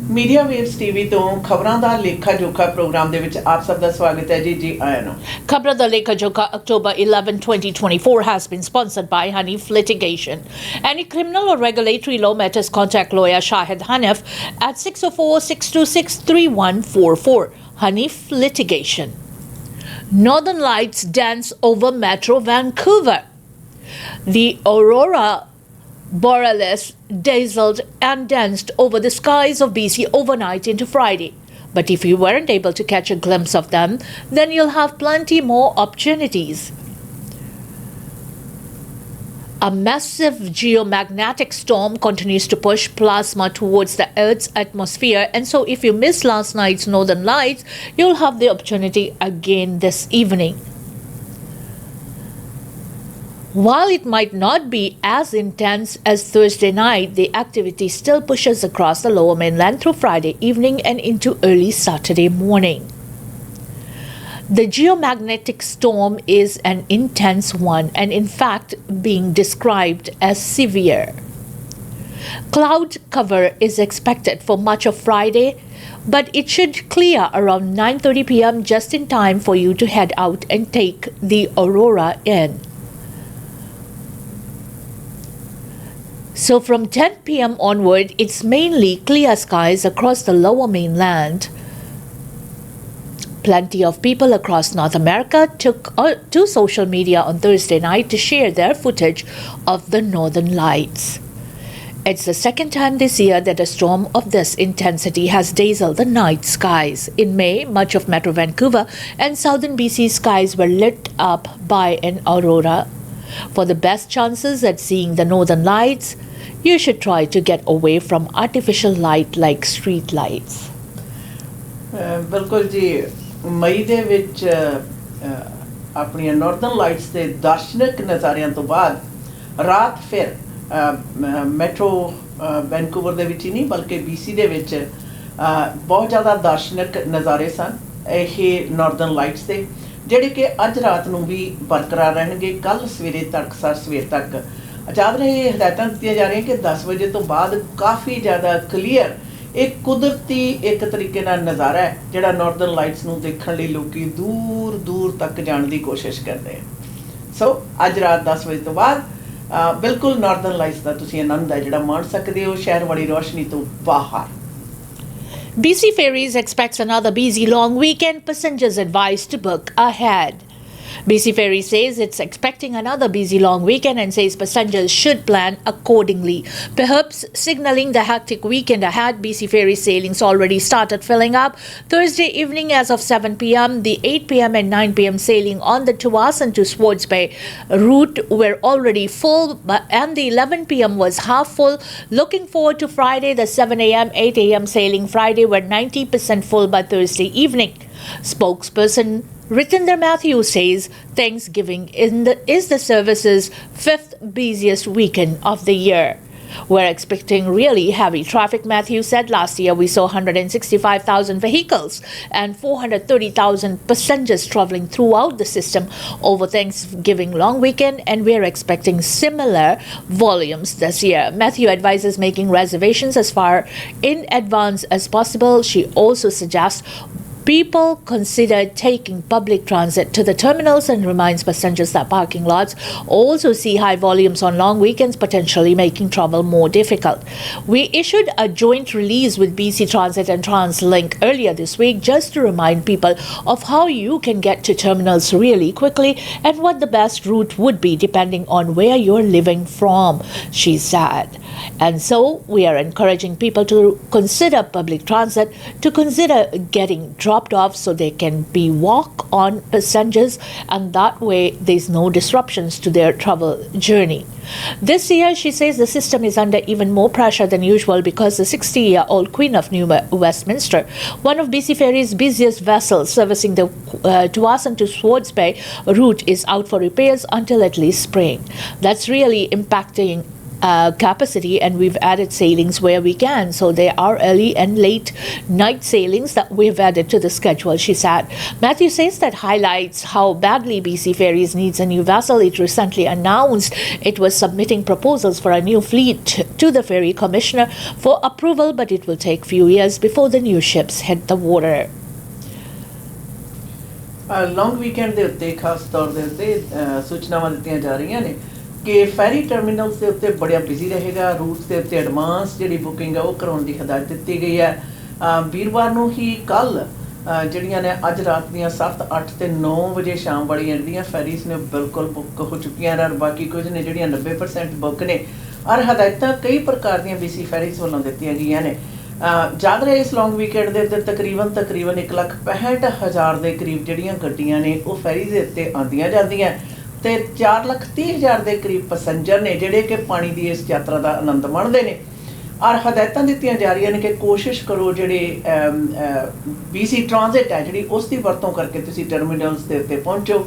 Media waves TV तो खबरां दा लेखा जोखा प्रोग्राम दे विच आप सब दा स्वागत है जी आया no. Khabran Da Lekha Jokha October 11, 2024 has been sponsored by Hanif Litigation. Any criminal or regulatory law matters, contact lawyer Shahid Hanif at 604-626-3144. Hanif Litigation. Northern Lights dance over Metro Vancouver. The Aurora Borealis dazzled and danced over the skies of BC overnight into Friday. But if you weren't able to catch a glimpse of them, then you'll have plenty more opportunities. A massive geomagnetic storm continues to push plasma towards the Earth's atmosphere, and so if you missed last night's Northern Lights, you'll have the opportunity again this evening. While it might not be as intense as Thursday night, the activity still pushes across the lower mainland through Friday evening and into early Saturday morning. The geomagnetic storm is an intense one and, in fact, being described as severe. Cloud cover is expected for much of Friday, but it should clear around 9:30 p.m. just in time for you to head out and take the aurora in. So from 10 p.m. onward, it's mainly clear skies across the lower mainland. Plenty of people across North America took to social media on Thursday night to share their footage of the Northern Lights. It's the second time this year that a storm of this intensity has dazzled the night skies. In May, much of Metro Vancouver and southern BC skies were lit up by an aurora. For the best chances at seeing the Northern Lights, you should try to get away from artificial light like street lights. बिल्कुल जी मई दे विच अपनी northern lights ਦੇ ਦਰਸ਼ਨਕ ਨਜ਼ਾਰਿਆਂ ਤੋਂ ਬਾਅਦ ਰਾਤ ਫਿਰ metro Vancouver ਦੇ ਵਿੱਚ ਹੀ ਨਹੀਂ ਬਲਕਿ BC ਦੇ ਵਿੱਚ ਬਹੁਤ ਜ਼ਿਆਦਾ ਦਰਸ਼ਨਕ ਨਜ਼ਾਰੇ ਸਨ ਇਹ ਨਾਰਦਰਨ ਲਾਈਟਸ ਦੇ ਜਿਹੜੇ ਕਿ ਅੱਜ ਰਾਤ ਨੂੰ ਵੀ ਬਰਕਰਾਰ ਰਹਿਣਗੇ ਕੱਲ ਸਵੇਰੇ ਤੜਕਸਾਰ ਸਵੇਰ ਤੱਕ ਆਜ਼ਾਦ ਰਹੇ ਹਦਾਇਤਾਂ ਦਿੱਤੀਆਂ ਜਾ ਰਹੀਆਂ ਕਿ 10 ਵਜੇ ਤੋਂ ਬਾਅਦ ਕਾਫੀ ਜ਼ਿਆਦਾ ਕਲੀਅਰ ਇੱਕ ਕੁਦਰਤੀ ਇੱਕ ਤਰੀਕੇ ਨਾਲ ਨਜ਼ਾਰਾ ਹੈ ਜਿਹੜਾ ਨਾਰਦਰਨ ਲਾਈਟਸ ਨੂੰ ਦੇਖਣ ਲਈ ਲੋਕੀ ਦੂਰ ਦੂਰ ਤੱਕ ਜਾਣ ਦੀ ਕੋਸ਼ਿਸ਼ ਕਰਦੇ ਹਨ ਸੋ ਅੱਜ ਰਾਤ 10 ਵਜੇ ਤੋਂ ਬਾਅਦ ਬਿਲਕੁਲ ਨਾਰਦਰਨ ਲਾਈਟਸ ਦਾ ਤੁਸੀਂ ਆਨੰਦ ਹੈ ਜਿਹੜਾ ਮਾਣ ਸਕਦੇ ਹੋ ਸ਼ਹਿਰ ਵਾਲੀ ਰੋਸ਼ਨੀ ਤੋਂ ਬਾਹਰ BC Ferries expects another busy long weekend. Passengers advised to book ahead. BC Ferry says it's expecting another busy long weekend and says passengers should plan accordingly. Perhaps signaling the hectic weekend ahead, BC Ferry sailings already started filling up. Thursday evening as of 7 p.m., the 8 p.m. and 9 p.m. sailing on the Tuason to Swords Bay route were already full, and the 11 p.m. was half full. Looking forward to Friday, the 7 a.m., 8 a.m. sailing Friday were 90% full by Thursday evening. Spokesperson Ritinder Matthew says Thanksgiving is the service's 5th busiest weekend of the year. We're expecting really heavy traffic, Matthew said. Last year we saw 165,000 vehicles and 430,000 passengers traveling throughout the system over Thanksgiving long weekend, and we're expecting similar volumes this year. Matthew advises making reservations as far in advance as possible. She also suggests people consider taking public transit to the terminals and reminds passengers that parking lots also see high volumes on long weekends, potentially making travel more difficult. We issued a joint release with BC Transit and TransLink earlier this week just to remind people of how you can get to terminals really quickly and what the best route would be depending on where you're living from, she said. And so we are encouraging people to consider public transit, to consider getting dropped off so they can be walk-on passengers, and that way there's no disruptions to their travel journey. This year, she says, the system is under even more pressure than usual because the 60-year-old Queen of New Westminster, one of BC Ferry's busiest vessels servicing the Tuason to Swords Bay route, is out for repairs until at least spring. That's really impacting capacity, and we've added sailings where we can. So there are early and late night sailings that we've added to the schedule, she said. Matthew says that highlights how badly BC Ferries needs a new vessel. It recently announced it was submitting proposals for a new fleet to the Ferry Commissioner for approval, but it will take few years before the new ships hit the water. Long weekend ਦੇ ਉੱਤੇ ਖਾਸ ਤੌਰ ਦੇ ਉੱਤੇ ਸੂਚਨਾਵਾਂ ਦਿੱਤੀਆਂ ਜਾ ਰਹੀਆਂ ਨੇ ਕਿ ਫੈਰੀ ਟਰਮੀਨਲਸ ਦੇ ਉੱਤੇ ਬੜਾ ਬਿਜ਼ੀ ਰਹੇਗਾ। ਰੂਟਸ ਦੇ ਉੱਤੇ ਐਡਵਾਂਸ ਜਿਹੜੀ ਬੁਕਿੰਗ ਆ ਉਹ ਕਰਾਉਣ ਦੀ ਹਦਾਇਤ ਦਿੱਤੀ ਗਈ ਹੈ। ਵੀਰਵਾਰ ਨੂੰ ਹੀ ਕੱਲ੍ਹ ਜਿਹੜੀਆਂ ਨੇ ਅੱਜ ਰਾਤ ਦੀਆਂ 7, 8 ਤੇ 9 ਵਜੇ ਸ਼ਾਮ ਵਾਲੀਆਂ ਜਿਹੜੀਆਂ ਫੈਰੀਜ਼ ਨੇ ਬਿਲਕੁਲ ਬੁੱਕ ਹੋ ਚੁੱਕੀਆਂ ਨੇ, ਬਾਕੀ ਕੁਝ ਨੇ ਜਿਹੜੀਆਂ 90% ਬੁੱਕ ਨੇ। ਔਰ ਹਦਾਇਤਾਂ ਕਈ ਪ੍ਰਕਾਰ ਦੀਆਂ BC ਫੈਰੀਜ਼ ਵੱਲੋਂ ਦਿੱਤੀਆਂ ਗਈਆਂ ਨੇ। ਯਾਦ ਰਹੇ ਇਸ ਲੌਂਗ ਵੀਕਐਂਡ ਦੇ ਉੱਤੇ ਤਕਰੀਬਨ 1,65,000 ਦੇ ਕਰੀਬ ਜਿਹੜੀਆਂ ਗੱਡੀਆਂ ਨੇ ਉਹ ਫੈਰੀਜ਼ ਦੇ ਉੱਤੇ ਆਉਂਦੀਆਂ ਜਾਂਦੀਆਂ, ਅਤੇ 4,30,000 ਦੇ ਕਰੀਬ ਪੈਸੰਜਰ ਨੇ ਜਿਹੜੇ ਕਿ ਪਾਣੀ ਦੀ ਇਸ ਯਾਤਰਾ ਦਾ ਆਨੰਦ ਮਾਣਦੇ ਨੇ। ਔਰ ਹਦਾਇਤਾਂ ਦਿੱਤੀਆਂ ਜਾ ਰਹੀਆਂ ਨੇ ਕਿ ਕੋਸ਼ਿਸ਼ ਕਰੋ ਜਿਹੜੇ BC ਟਰਾਂਜ਼ਿਟ ਹੈ ਜਿਹੜੀ ਉਸ ਦੀ ਵਰਤੋਂ ਕਰਕੇ ਤੁਸੀਂ ਟਰਮੀਨਲਸ ਦੇ ਉੱਤੇ ਪਹੁੰਚੋ,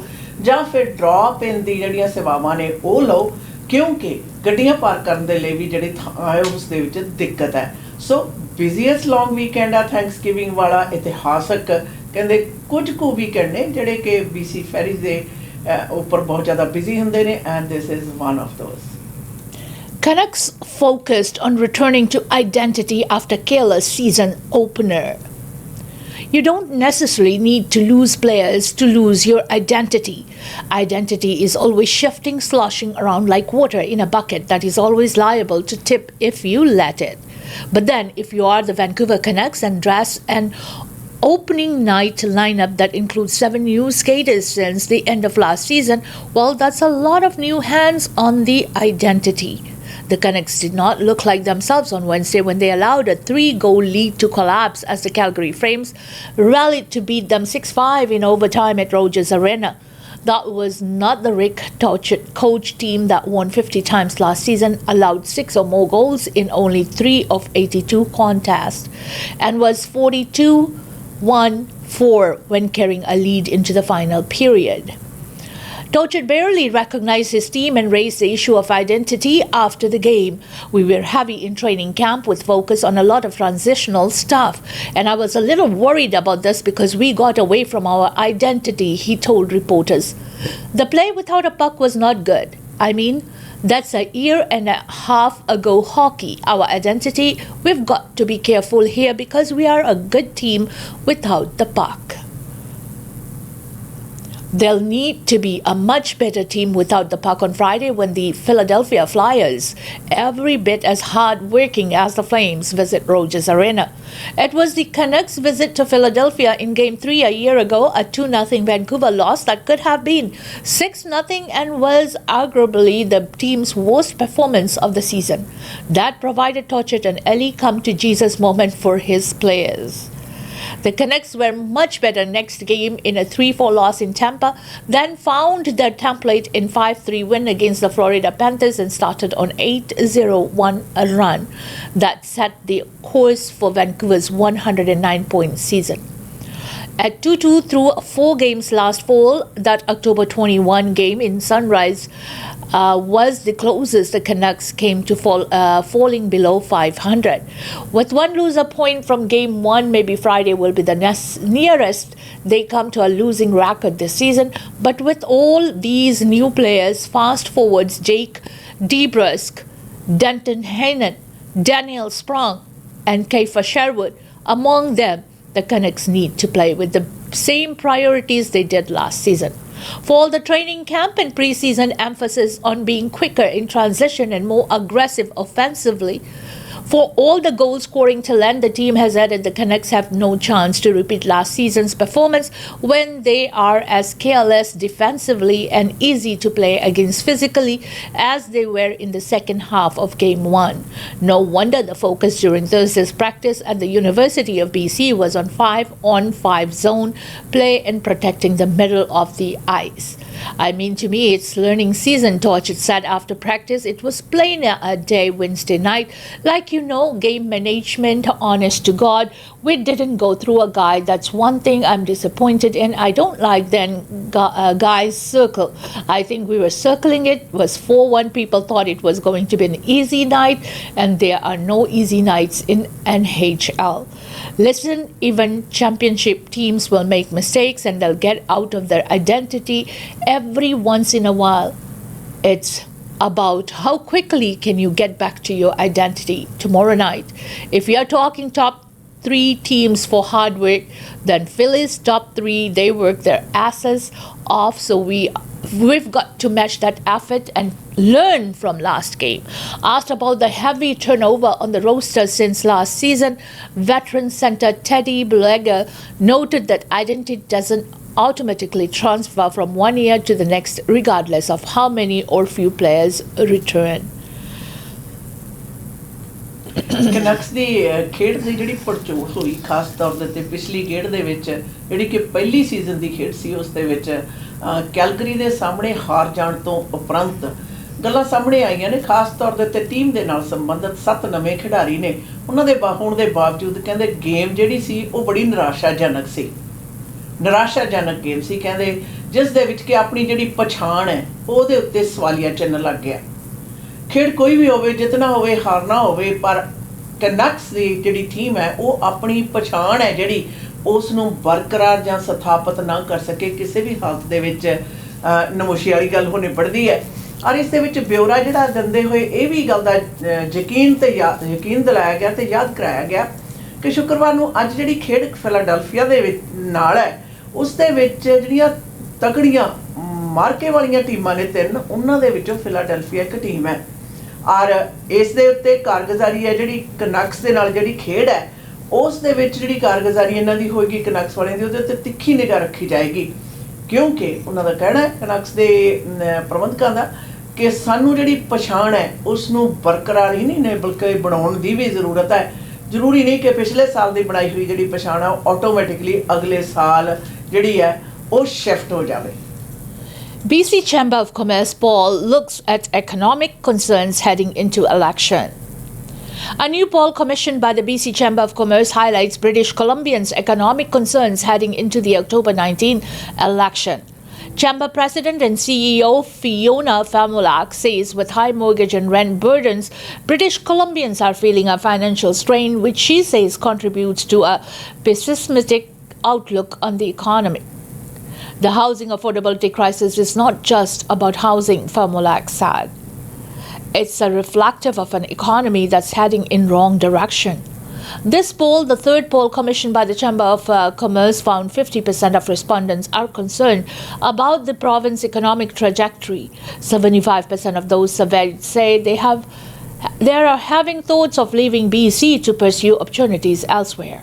ਜਾਂ ਫਿਰ ਡ੍ਰੌਪ ਇਨ ਦੀ ਜਿਹੜੀਆਂ ਸੇਵਾਵਾਂ ਨੇ ਉਹ ਲਓ, ਕਿਉਂਕਿ ਗੱਡੀਆਂ ਪਾਰਕ ਕਰਨ ਦੇ ਲਈ ਵੀ ਜਿਹੜੀ ਥਾਂ ਹੈ ਉਸ ਦੇ ਵਿੱਚ ਦਿੱਕਤ ਹੈ। ਸੋ ਬਿਜ਼ੀਐਸਟ ਲੌਂਗ ਵੀਕਐਂਡ ਆ ਥੈਂਕਸਗਿਵਿੰਗ ਵਾਲਾ। ਇਤਿਹਾਸਕ ਕਹਿੰਦੇ ਕੁਝ ਕੁ ਵੀਕਐਂਡ ਨੇ ਜਿਹੜੇ ਕਿ BC ਫੈਰੀਜ਼ ਦੇ ਉੱਪਰ ਬਹੁਤ ਜ਼ਿਆਦਾ ਬਿਜ਼ੀ ਹੁੰਦੇ ਨੇ, and this is one of those. Canucks focused on returning to identity after careless season opener. You don't necessarily need to lose players to lose your identity. Identity is always shifting, sloshing around like water in a bucket that is always liable to tip if you let it. But then, if you are the Vancouver Canucks and dress an opening night lineup that includes 7 new skaters since the end of last season, well, that's a lot of new hands on the identity. The Canucks did not look like themselves on Wednesday when they allowed a 3-goal lead to collapse as the Calgary Flames rallied to beat them 6-5 in overtime at Rogers Arena. That was not the Rick Tocchet coach team that won 50 times last season, allowed 6 or more goals in only 3 of 82 contests, and was 42-1-4 when carrying a lead into the final period. Tocchet barely recognized his team and raised the issue of identity after the game. We were heavy in training camp with focus on a lot of transitional stuff, and I was a little worried about this because we got away from our identity, he told reporters. The play without a puck was not good. I mean, that's a year and a half ago hockey. Our identity, we've got to be careful here because we are a good team without the puck. They'll need to be a much better team without the puck on Friday when the Philadelphia Flyers, every bit as hard-working as the Flames, visit Rogers Arena. It was the Canucks' visit to Philadelphia in Game 3 a year ago, a 2-0 Vancouver loss that could have been 6-0 and was arguably the team's worst performance of the season. That provided Tocchet an early come-to-Jesus moment for his players. The Canucks were much better next game in a 3-4 loss in Tampa, then found their template in 5-3 win against the Florida Panthers and started on 8-0-1 a run that set the course for Vancouver's 109-point season. At 2-2 through 4 games last fall, that October 21 game in Sunrise was the closest the Canucks came to falling below 500. With one loser point from Game 1, maybe Friday will be the nearest they come to a losing record this season. But with all these new players, fast forwards Jake DeBrusk, Denton Hannon, Daniel Sprong, and Kiefer Sherwood, among them, the Canucks need to play with the same priorities they did last season. For the training camp and preseason emphasis on being quicker in transition and more aggressive offensively, for all the goal-scoring talent the team has added, the Canucks have no chance to repeat last season's performance when they are as careless defensively and easy to play against physically as they were in the second half of Game 1. No wonder the focus during Thursday's practice at the University of BC was on 5-on-5 zone play and protecting the middle of the ice. I mean, to me, it's learning season, Tocchet said after practice. It was plain a day Wednesday night, like like, game management, honest to God, we didn't go through a guide. That's one thing I'm disappointed in. I don't like then guys circle. I think we were circling it. It was 4-1. People thought it was going to be an easy night, and there are no easy nights in NHL. Listen, even championship teams will make mistakes and they'll get out of their identity every once in a while. It's about how quickly can you get back to your identity tomorrow night. If you're talking top 3 teams for hard work, then Phillies top 3, they work their asses off. So we've got to match that effort and learn from last game. Asked about the heavy turnover on the roster since last season, veteran center Teddy Blueger noted that identity doesn't automatically transfer from one year to the next regardless of how many or few players return. ਕਨੈਕਸ ਦੀ ਖੇਡ ਦੀ ਜਿਹੜੀ ਪੜਚੋਲ ਹੋਈ ਖਾਸ ਤੌਰ ਦੇ ਉੱਤੇ ਪਿਛਲੀ ਖੇਡ ਦੇ ਵਿੱਚ ਜਿਹੜੀ ਕਿ ਪਹਿਲੀ ਸੀਜ਼ਨ ਦੀ ਖੇਡ ਸੀ ਉਸ ਦੇ ਵਿੱਚ ਕੈਲਗਰੀ ਦੇ ਸਾਹਮਣੇ ਹਾਰ ਜਾਣ ਤੋਂ ਉਪਰੰਤ ਗੱਲਾਂ ਸਾਹਮਣੇ ਆਈਆਂ ਨੇ। ਖਾਸ ਤੌਰ ਦੇ ਉੱਤੇ ਟੀਮ ਦੇ ਨਾਲ ਸੰਬੰਧਿਤ 7 ਨਵੇਂ ਖਿਡਾਰੀ ਨੇ, ਉਹਨਾਂ ਦੇ ਹੋਣ ਦੇ ਬਾਵਜੂਦ ਕਹਿੰਦੇ ਗੇਮ ਜਿਹੜੀ ਸੀ ਉਹ ਬੜੀ ਨਿਰਾਸ਼ਾਜਨਕ ਸੀ। ਨਿਰਾਸ਼ਾਜਨਕ ਗੇਮ ਸੀ ਕਹਿੰਦੇ, ਜਿਸ ਦੇ ਵਿੱਚ ਕਿ ਆਪਣੀ ਜਿਹੜੀ ਪਛਾਣ ਹੈ ਉਹਦੇ ਉੱਤੇ ਸਵਾਲੀਆ ਚਿੰਨ੍ਹ ਲੱਗ ਗਿਆ। ਖੇਡ ਕੋਈ ਵੀ ਹੋਵੇ, ਜਿੱਤਣਾ ਹੋਵੇ ਹਾਰਨਾ ਹੋਵੇ, ਪਰ ਕਨੈਕਸ ਦੀ ਜਿਹੜੀ ਟੀਮ ਹੈ ਉਹ ਆਪਣੀ ਪਛਾਣ ਹੈ ਜਿਹੜੀ ਉਸ ਨੂੰ ਬਰਕਰਾਰ ਜਾਂ ਸਥਾਪਿਤ ਨਾ ਕਰ ਸਕੇ ਕਿਸੇ ਵੀ ਹਾਲਤ ਦੇ ਵਿੱਚ। ਨਮੋਸ਼ੀ ਵਾਲੀ ਗੱਲ ਹੋ ਨਿਬੜਦੀ ਹੈ। ਔਰ ਇਸ ਦੇ ਵਿੱਚ ਬਿਊਰਾ ਜਿਹੜਾ ਦਿੰਦੇ ਹੋਏ ਇਹ ਵੀ ਗੱਲ ਦਾ ਯਕੀਨ ਦਿਲਾਇਆ ਗਿਆ ਤੇ ਯਾਦ ਕਰਾਇਆ ਗਿਆ ਕਿ ਸ਼ੁੱਕਰਵਾਰ ਨੂੰ ਅੱਜ ਜਿਹੜੀ ਖੇਡ ਫਿਲਾਡੈਲਫੀਆ ਦੇ ਵਿੱਚ ਨਾਲ ਹੈ ਉਸ ਦੇ ਵਿੱਚ ਜਿਹੜੀਆਂ ਤਕੜੀਆਂ ਮਾਰਕੇ ਵਾਲੀਆਂ ਟੀਮਾਂ ਨੇ 3, ਉਹਨਾਂ ਦੇ ਵਿੱਚੋਂ ਫਿਲਾਡੈਲਫੀਆ ਇੱਕ ਟੀਮ ਹੈ। ਔਰ ਇਸ ਦੇ ਉੱਤੇ ਕਾਰਗੁਜ਼ਾਰੀ ਹੈ ਜਿਹੜੀ ਕਨੈਕਸ ਦੇ ਨਾਲ ਜਿਹੜੀ ਖੇਡ ਹੈ ਉਸ ਦੇ ਵਿੱਚ ਜਿਹੜੀ ਕਾਰਗੁਜ਼ਾਰੀ ਇਹਨਾਂ ਦੀ ਹੋਏਗੀ ਕਨੈਕਸ ਵਾਲਿਆਂ ਦੀ, ਉਹਦੇ ਉੱਤੇ ਤਿੱਖੀ ਨਿਗਾਹ ਰੱਖੀ ਜਾਏਗੀ, ਕਿਉਂਕਿ ਉਹਨਾਂ ਦਾ ਕਹਿਣਾ ਹੈ ਕਨੈਕਸ ਦੇ ਪ੍ਰਬੰਧਕਾਂ ਦਾ ਕਿ ਸਾਨੂੰ ਜਿਹੜੀ ਪਛਾਣ ਹੈ ਉਸ ਨੂੰ ਬਰਕਰਾਰ ਹੀ ਨਹੀਂ ਨੇ ਬਲਕਿ ਬਣਾਉਣ ਦੀ ਵੀ ਜ਼ਰੂਰਤ ਹੈ। ਜ਼ਰੂਰੀ ਨਹੀਂ ਕਿ ਪਿਛਲੇ ਸਾਲ ਦੀ ਬਣਾਈ ਹੋਈ ਜਿਹੜੀ ਪਛਾਣ ਹੈ ਉਹ ਆਟੋਮੈਟਿਕਲੀ ਅਗਲੇ ਸਾਲ ਜਿਹੜੀ ਹੈ ਉਹ ਸ਼ਿਫਟ ਹੋ ਜਾਵੇ। BC Chamber of Commerce poll looks at economic concerns heading into election. A new poll commissioned by the BC Chamber of Commerce highlights British Columbians' economic concerns heading into the October 19 election. Chamber President and CEO Fiona Famulak says with high mortgage and rent burdens, British Columbians are feeling a financial strain, which she says contributes to a pessimistic outlook on the economy. The housing affordability crisis is not just about housing, Famulak said. It's a reflective of an economy that's heading in wrong direction. This poll, the third poll commissioned by the Chamber of Commerce, found 50% of respondents are concerned about the province's economic trajectory. 75% of those surveyed say they are having thoughts of leaving BC to pursue opportunities elsewhere.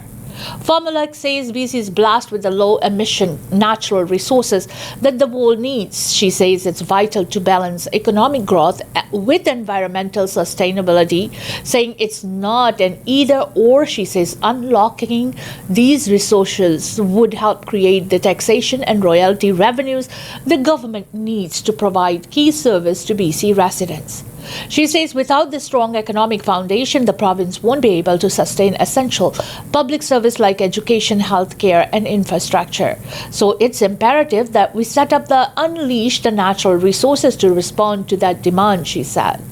Famulak says BC is blessed with the low-emission natural resources that the world needs. She says it's vital to balance economic growth with environmental sustainability, saying it's not an either-or. She says unlocking these resources would help create the taxation and royalty revenues the government needs to provide key service to BC residents. She says without the strong economic foundation, the province won't be able to sustain essential public service like education, healthcare, and infrastructure. So it's imperative that we set up unleash the natural resources to respond to that demand, she said.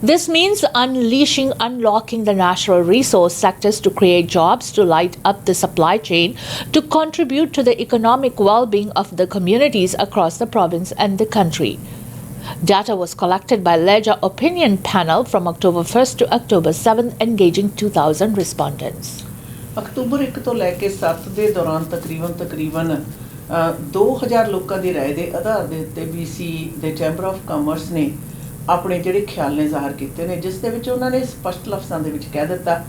This means unlocking the natural resource sectors to create jobs, to light up the supply chain, to contribute to the economic well-being of the communities across the province and the country. Data was collected by Ledger Opinion Panel from October 1st to October 7th, engaging 2,000 respondents. October 1 ਤੋਂ ਲੈ ਕੇ 7 ਦੇ ਦੌਰਾਨ ਤਕਰੀਬਨ 2000 ਲੋਕਾਂ ਦੀ ਰਾਏ ਦੇ ਆਧਾਰ ਦੇ ਉੱਤੇ BC ਦੇ ਚੈਂਬਰ ਆਫ ਕਾਮਰਸ ਨੇ ਆਪਣੇ ਜਿਹੜੇ ਖਿਆਲ ਨੇ ਜ਼ਾਹਰ ਕੀਤੇ ਨੇ, ਜਿਸ ਦੇ ਵਿੱਚ ਉਹਨਾਂ ਨੇ ਸਪਸ਼ਟ ਲਫ਼ਜ਼ਾਂ ਦੇ ਵਿੱਚ ਕਹਿ ਦਿੱਤਾ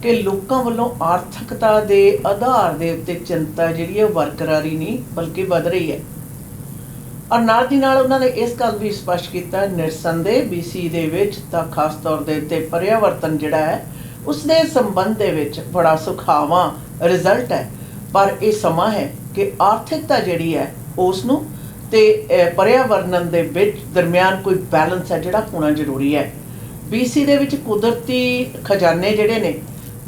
ਕਿ ਲੋਕਾਂ ਵੱਲੋਂ ਆਰਥਿਕਤਾ ਦੇ ਆਧਾਰ ਦੇ ਉੱਤੇ ਚਿੰਤਾ ਜਿਹੜੀ ਹੈ ਬਰਕਰਾਰ ਹੀ ਨਹੀਂ ਬਲਕਿ ਵੱਧ ਰਹੀ ਹੈ। ਔਰ ਨਾਲ ਦੀ ਨਾਲ ਉਹਨਾਂ ਨੇ ਇਸ ਗੱਲ ਵੀ ਸਪਸ਼ਟ ਕੀਤਾ ਨਿਰਸੰਦੇਹ BC ਦੇ ਵਿੱਚ ਤਾਂ ਖਾਸ ਤੌਰ ਦੇ ਉੱਤੇ ਪਰਿਆਵਰਤਨ ਜਿਹੜਾ ਹੈ ਉਸ ਦੇ ਸੰਬੰਧ ਦੇ ਵਿੱਚ ਬੜਾ ਸੁਖਾਵਾਂ ਰਿਜ਼ਲਟ ਹੈ, ਪਰ ਇਹ ਸਮਾਂ ਹੈ ਕਿ ਆਰਥਿਕਤਾ ਜਿਹੜੀ ਹੈ ਉਸ ਨੂੰ ਤੇ ਪਰਿਆਵਰਣ ਦੇ ਵਿੱਚ ਦਰਮਿਆਨ ਕੋਈ ਬੈਲੈਂਸ ਹੈ ਜਿਹੜਾ ਹੋਣਾ ਜ਼ਰੂਰੀ ਹੈ। BC ਦੇ ਵਿੱਚ ਕੁਦਰਤੀ ਖਜ਼ਾਨੇ ਜਿਹੜੇ ਨੇ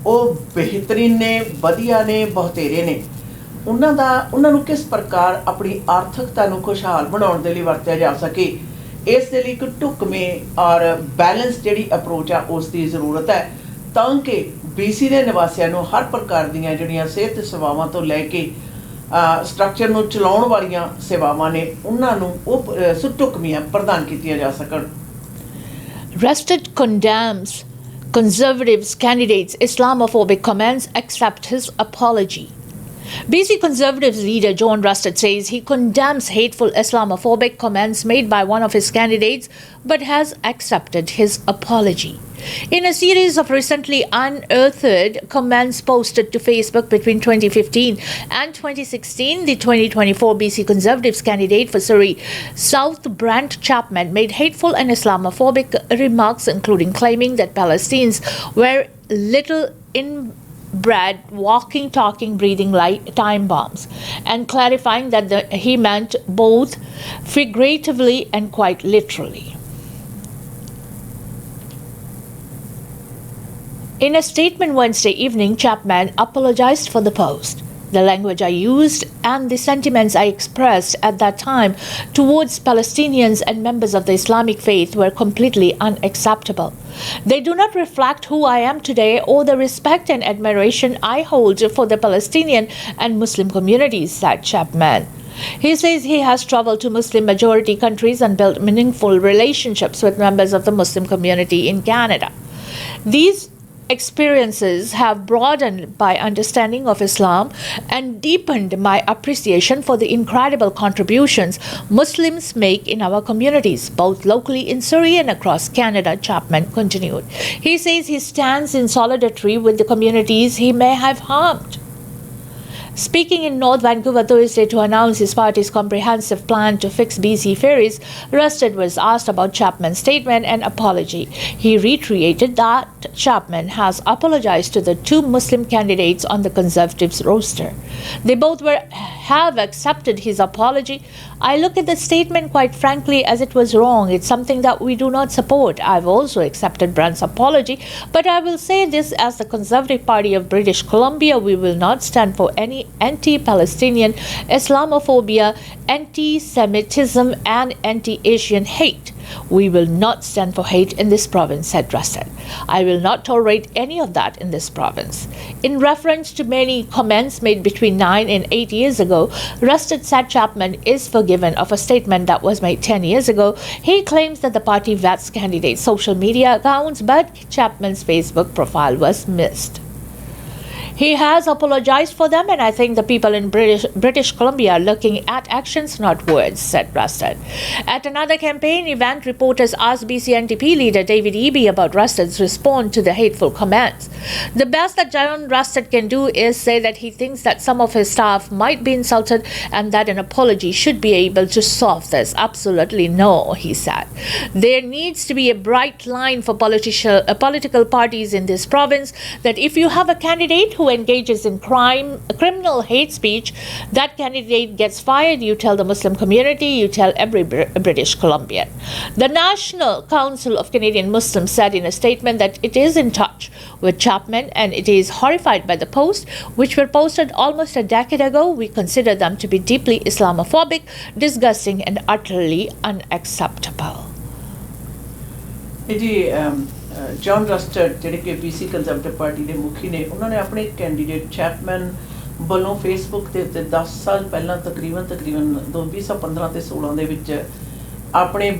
ਉਹ ਬਿਹਤਰੀਨ ਨੇ, ਵਧੀਆ ਨੇ, ਬਹੁਤੇਰੇ ਨੇ। ਉਹਨਾਂ ਨੂੰ ਕਿਸ ਪ੍ਰਕਾਰ ਆਪਣੀ ਆਰਥਿਕਤਾ ਨੂੰ ਖੁਸ਼ਹਾਲ ਬਣਾਉਣ ਦੇ ਲਈ ਵਰਤਿਆ ਜਾ ਸਕੇ, ਇਸ ਦੇ ਲਈ ਇੱਕ ਢੁਕਵੇਂ ਔਰ ਬੈਲੈਂਸ ਜਿਹੜੀ ਅਪਰੋਚ ਆ ਉਸ ਦੀ ਜ਼ਰੂਰਤ ਹੈ, ਤਾਂ ਕਿ BC ਦੇ ਨਿਵਾਸੀਆਂ ਨੂੰ ਹਰ ਪ੍ਰਕਾਰ ਦੀਆਂ ਜਿਹੜੀਆਂ ਸਿਹਤ ਸੇਵਾਵਾਂ ਤੋਂ ਲੈ ਕੇ ਸਟਰਕਚਰ ਨੂੰ ਚਲਾਉਣ ਵਾਲੀਆਂ ਸੇਵਾਵਾਂ ਨੇ ਉਹਨਾਂ ਨੂੰ ਉਹ ਢੁਕਵੀਆਂ ਪ੍ਰਦਾਨ ਕੀਤੀਆਂ ਜਾ ਸਕਣ। Rusted condemns Conservatives candidate's Islamophobic comments, accept his apology. BC Conservatives leader John Rusted says he condemns hateful Islamophobic comments made by one of his candidates but has accepted his apology. In a series of recently unearthed comments posted to Facebook between 2015 and 2016, the 2024 BC Conservatives candidate for Surrey South Brant Chapman made hateful and Islamophobic remarks, including claiming that Palestinians were little inbred, walking, talking, breathing time bombs, and clarifying that he meant both figuratively and quite literally. In a statement Wednesday evening, Chapman apologized for the post. The language I used and the sentiments I expressed at that time towards Palestinians and members of the Islamic faith were completely unacceptable. They do not reflect who I am today or the respect and admiration I hold for the Palestinian and Muslim communities, said Chapman. He says he has traveled to Muslim majority countries and built meaningful relationships with members of the Muslim community in Canada. These experiences have broadened my understanding of Islam and deepened my appreciation for the incredible contributions Muslims make in our communities, both locally in Surrey and across Canada, Chapman continued. He says he stands in solidarity with the communities he may have harmed. Speaking in North Vancouver Thursday to announce his party's comprehensive plan to fix BC ferries, Rusted was asked about Chapman's statement and apology. He reiterated that Chapman has apologized to the two Muslim candidates on the Conservatives roster. They both have accepted his apology. I look at the statement quite frankly as it was wrong. It's something that we do not support. I've also accepted Brandt's apology, but I will say this as the Conservative Party of British Columbia, we will not stand for any anti-Palestinian Islamophobia, anti-Semitism and anti-Asian hate. We will not stand for hate in this province, said Rusted. I will not tolerate any of that in this province. In reference to many comments made between 9 and 8 years ago, Rusted said Chapman is forgiven of a statement that was made 10 years ago. He claims that the party vets candidates' social media accounts, but Chapman's Facebook profile was missed. He has apologized for them, and I think the people in British Columbia are looking at actions, not words, said Rusted. At another campaign event, reporters asked BC NDP leader David Eby about Rusted's response to the hateful comments. The best that John Rusted can do is say that he thinks that some of his staff might be insulted and that an apology should be able to solve this. Absolutely no, he said. There needs to be a bright line for political parties in this province that if you have a candidate who engages in criminal hate speech, that candidate gets fired. You tell the Muslim community, you tell every British Columbian. The National Council of Canadian Muslims said in a statement that it is in touch with Chapman and it is horrified by the posts, which were posted almost a decade ago. We consider them to be deeply Islamophobic, disgusting and utterly unacceptable. John ਰਸਟਡ ਜਿਹੜੇ ਕਿ BC conservative party ਦੇ ਮੁਖੀ ਨੇ, ਉਹਨਾਂ ਨੇ ਆਪਣੇ candidate Chapman ਵੱਲੋਂ ਫੇਸਬੁੱਕ ਦੇ ਉੱਤੇ 10 ਸਾਲ ਪਹਿਲਾਂ ਤਕਰੀਬਨ 2015 ਤੇ 16 ਦੇ ਵਿੱਚ ਆਪਣੇ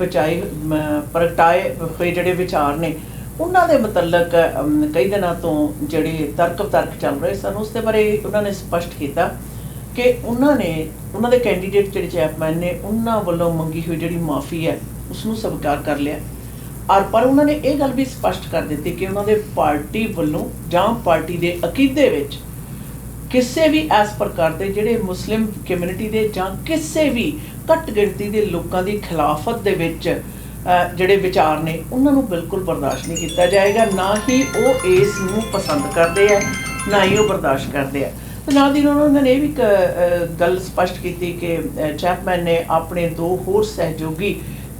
ਪ੍ਰਗਟਾਏ ਹੋਏ ਜਿਹੜੇ ਵਿਚਾਰ ਨੇ ਉਹਨਾਂ ਦੇ ਮੁਤਲਕ ਕਈ ਦਿਨਾਂ ਤੋਂ ਜਿਹੜੇ ਤਰਕ ਚੱਲ ਰਹੇ ਸਨ, ਉਸ ਦੇ ਬਾਰੇ ਉਹਨਾਂ ਨੇ ਸਪਸ਼ਟ ਕੀਤਾ ਕਿ ਉਹਨਾਂ ਦੇ ਕੈਂਡੀਡੇਟ ਜਿਹੜੇ ਚੈਪਮੈਨ ਨੇ ਉਹਨਾਂ ਵੱਲੋਂ ਮੰਗੀ ਹੋਈ ਜਿਹੜੀ ਮਾਫੀ ਹੈ ਉਸ ਨੂੰ ਸਵੀਕਾਰ ਕਰ ਲਿਆ। और पर उन्होंने ये गल भी स्पष्ट कर दी कि उन्होंने पार्टी वालों जां पार्टी के अकीदे विच किसी भी इस प्रकार के जिहड़े मुस्लिम कम्यूनिटी के जां किसी भी घट गिणती के लोगों की खिलाफत दे विच जिहड़े विचार ने उन्होंने बिल्कुल बर्दाश्त नहीं किया जाएगा। ना ही वो इस नूं पसंद करते हैं, ना ही वो बर्दाश्त करते हैं। तो नाल दी उन्होंने ये भी गल स्पष्ट की कि चैपमैन ने अपने 2 होर सहयोगी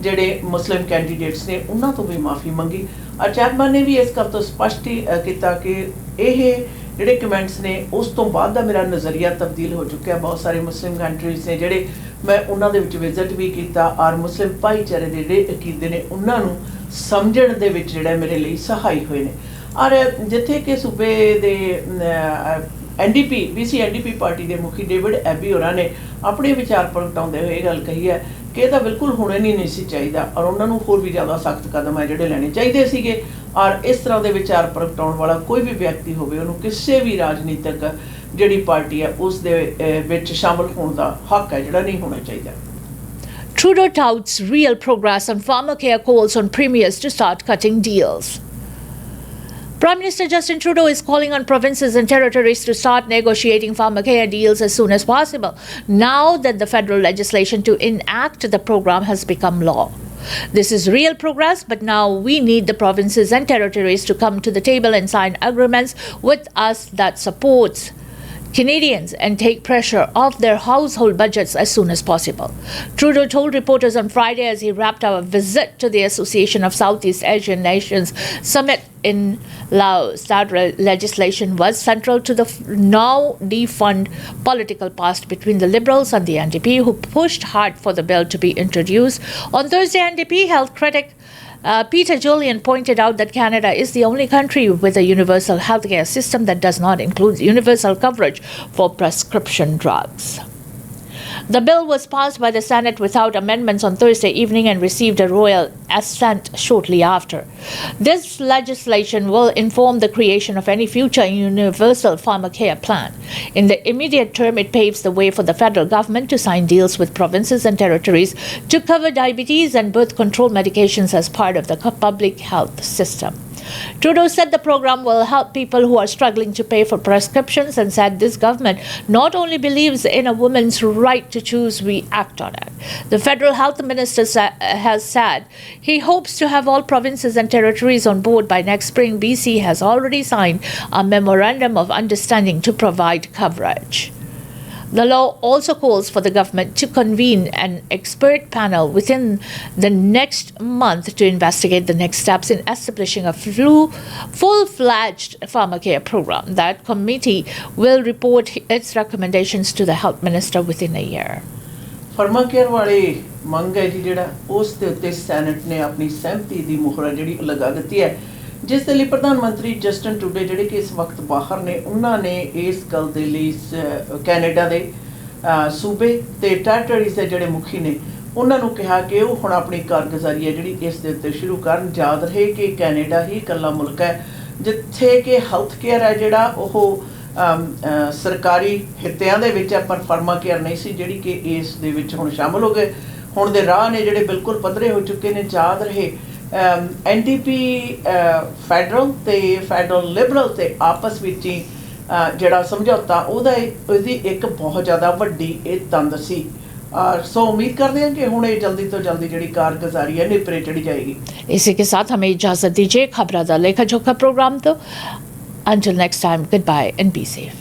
ਜਿਹੜੇ ਮੁਸਲਿਮ ਕੈਂਡੀਡੇਟਸ ਨੇ ਉਹਨਾਂ ਤੋਂ ਵੀ ਮਾਫੀ ਮੰਗੀ चैपमैन ने भी इस गल तो स्पष्ट ही किया कि ये ਜਿਹੜੇ ਕਮੈਂਟਸ ਨੇ ਉਸ ਤੋਂ ਬਾਅਦ ਦਾ ਮੇਰਾ ਨਜ਼ਰੀਆ ਤਬਦੀਲ ਹੋ ਚੁੱਕਿਆ। ਬਹੁਤ ਸਾਰੇ ਮੁਸਲਿਮ ਕੰਟਰੀਜ਼ ਨੇ ਜਿਹੜੇ ਮੈਂ ਉਹਨਾਂ ਦੇ ਵਿੱਚ ਵਿਜ਼ਿਟ ਵੀ ਕੀਤਾ ਔਰ ਮੁਸਲਿਮ ਭਾਈਚਾਰੇ ਦੇ ਜਿਹੜੇ ਅਕੀਦੇ ਨੇ ਉਹਨਾਂ ਨੂੰ ਸਮਝਣ ਦੇ ਵਿੱਚ ਜਿਹੜਾ ਮੇਰੇ ਲਈ ਸਹਾਈ ਹੋਏ ਨੇ। ਔਰ ਜਿੱਥੇ ਕਿ ਸੂਬੇ ਦੇ NDP BC NDP ਪਾਰਟੀ ਦੇ ਮੁਖੀ ਡੇਵਿਡ ਐਬੀ ਹੋਰਾਂ ਨੇ ਆਪਣੇ ਵਿਚਾਰ ਪ੍ਰਗਟਾਉਂਦੇ ਹੋਏ ਇਹ ਗੱਲ ਕਹੀ ਹੈ ਕਿ ਇਹ ਤਾਂ ਬਿਲਕੁਲ ਹੁਣੇ ਨਹੀਂ ਸੀ ਚਾਹੀਦਾ ਔਰ ਉਹਨਾਂ ਨੂੰ ਹੋਰ ਵੀ ਜ਼ਿਆਦਾ ਸਖਤ ਕਦਮ ਹੈ ਜਿਹੜੇ ਲੈਣੇ ਚਾਹੀਦੇ ਸੀਗੇ। ਔਰ ਇਸ ਤਰ੍ਹਾਂ ਦੇ ਵਿਚਾਰ ਪ੍ਰਗਟਾਉਣ ਵਾਲਾ ਕੋਈ ਵੀ ਵਿਅਕਤੀ ਹੋਵੇ ਉਹਨੂੰ ਕਿਸੇ ਵੀ ਰਾਜਨੀਤਿਕ ਜਿਹੜੀ ਪਾਰਟੀ ਹੈ ਉਸ ਦੇ ਵਿੱਚ ਸ਼ਾਮਲ ਹੋਣ ਦਾ ਹੱਕ ਹੈ ਜਿਹੜਾ ਨਹੀਂ ਹੋਣਾ ਚਾਹੀਦਾ। Trudeau touts real progress on pharmacare, calls on premiers to start cutting deals. Prime Minister Justin Trudeau is calling on provinces and territories to start negotiating pharmacare deals as soon as possible, now that the federal legislation to enact the program has become law. This is real progress, but now we need the provinces and territories to come to the table and sign agreements with us that supports Canadians and take pressure off their household budgets as soon as possible. Trudeau told reporters on Friday as he wrapped up a visit to the Association of Southeast Asian Nations summit in Laos that legislation was central to the now defund political past between the Liberals and the NDP, who pushed hard for the bill to be introduced. On Thursday, NDP health critic Peter Julian pointed out that Canada is the only country with a universal healthcare system that does not include universal coverage for prescription drugs. The bill was passed by the Senate without amendments on Thursday evening and received a royal assent shortly after. This legislation will inform the creation of any future universal pharmacare plan. In the immediate term, it paves the way for the federal government to sign deals with provinces and territories to cover diabetes and birth control medications as part of the public health system. Trudeau said the program will help people who are struggling to pay for prescriptions and said this government not only believes in a woman's right to choose, we act on it. The federal health minister has said he hopes to have all provinces and territories on board by next spring. BC has already signed a memorandum of understanding to provide coverage. The law also calls for the government to convene an expert panel within the next month to investigate the next steps in establishing a full-fledged pharmacare program. That committee will report its recommendations to the health minister within a year. ਫਾਰਮਾਕੇਅਰ ਵਾਲੀ ਮੰਗ ਹੈ ਜੀ ਜਿਹੜਾ ਉਸ ਦੇ ਉੱਤੇ senate ਨੇ ਆਪਣੀ ਸਹਿਮਤੀ ਦੀ ਮੁਹਰ ਜਿਹੜੀ ਲਗਾ ਦਿੱਤੀ ਹੈ, ਜਿਸ ਦੇ ਲਈ ਪ੍ਰਧਾਨ ਮੰਤਰੀ ਜਸਟਨ ਟਰੂਡੋ ਜਿਹੜੇ ਕਿ ਇਸ ਵਕਤ ਬਾਹਰ ਨੇ ਉਹਨਾਂ ਨੇ ਇਸ ਗੱਲ ਦੇ ਲਈ ਕੈਨੇਡਾ ਦੇ ਸੂਬੇ ਤੇ ਟੈਰੀਟਰੀਜ਼ ਦੇ ਜਿਹੜੇ ਮੁਖੀ ਨੇ ਉਹਨਾਂ ਨੂੰ ਕਿਹਾ ਕਿ ਉਹ ਹੁਣ ਆਪਣੀ ਕਾਰਗੁਜ਼ਾਰੀ ਹੈ ਜਿਹੜੀ ਇਸ ਦੇ ਉੱਤੇ ਸ਼ੁਰੂ ਕਰਨ। ਯਾਦ ਰਹੇ ਕਿ ਕੈਨੇਡਾ ਹੀ ਇਕੱਲਾ ਮੁਲਕ ਹੈ ਜਿੱਥੇ ਕਿ ਹੈਲਥ ਕੇਅਰ ਹੈ ਜਿਹੜਾ ਉਹ ਸਰਕਾਰੀ ਹਿੱਤਿਆਂ ਦੇ ਵਿੱਚ ਹੈ, ਪਰ ਫਾਰਮਾਕੇਅਰ ਨਹੀਂ ਸੀ ਜਿਹੜੀ ਕਿ ਇਸ ਦੇ ਵਿੱਚ ਹੁਣ ਸ਼ਾਮਲ ਹੋ ਗਏ। ਹੁਣ ਦੇ ਰਾਹ ਨੇ ਜਿਹੜੇ ਬਿਲਕੁਲ ਪੱਧਰੇ ਹੋ ਚੁੱਕੇ ਨੇ। ਯਾਦ ਰਹੇ NDP ਫੈਡਰਲ ਲਿਬਰਲ ਤੇ ਆਪਸ ਵਿੱਚ ਹੀ ਜਿਹੜਾ ਸਮਝੌਤਾ ਉਹਦੀ ਇੱਕ ਬਹੁਤ ਜ਼ਿਆਦਾ ਵੱਡੀ ਇਹ ਤੰਦ ਸੀ। सो उम्मीद करते हैं कि हुणे जल्दी तो जल्दी जिहड़ी कारगुजारी है निपरे चढ़ी जाएगी। इसी के साथ हमें इजाजत दीजिए खबरां दा लेखा जोखा प्रोग्राम तो। Until next time, goodbye and be safe.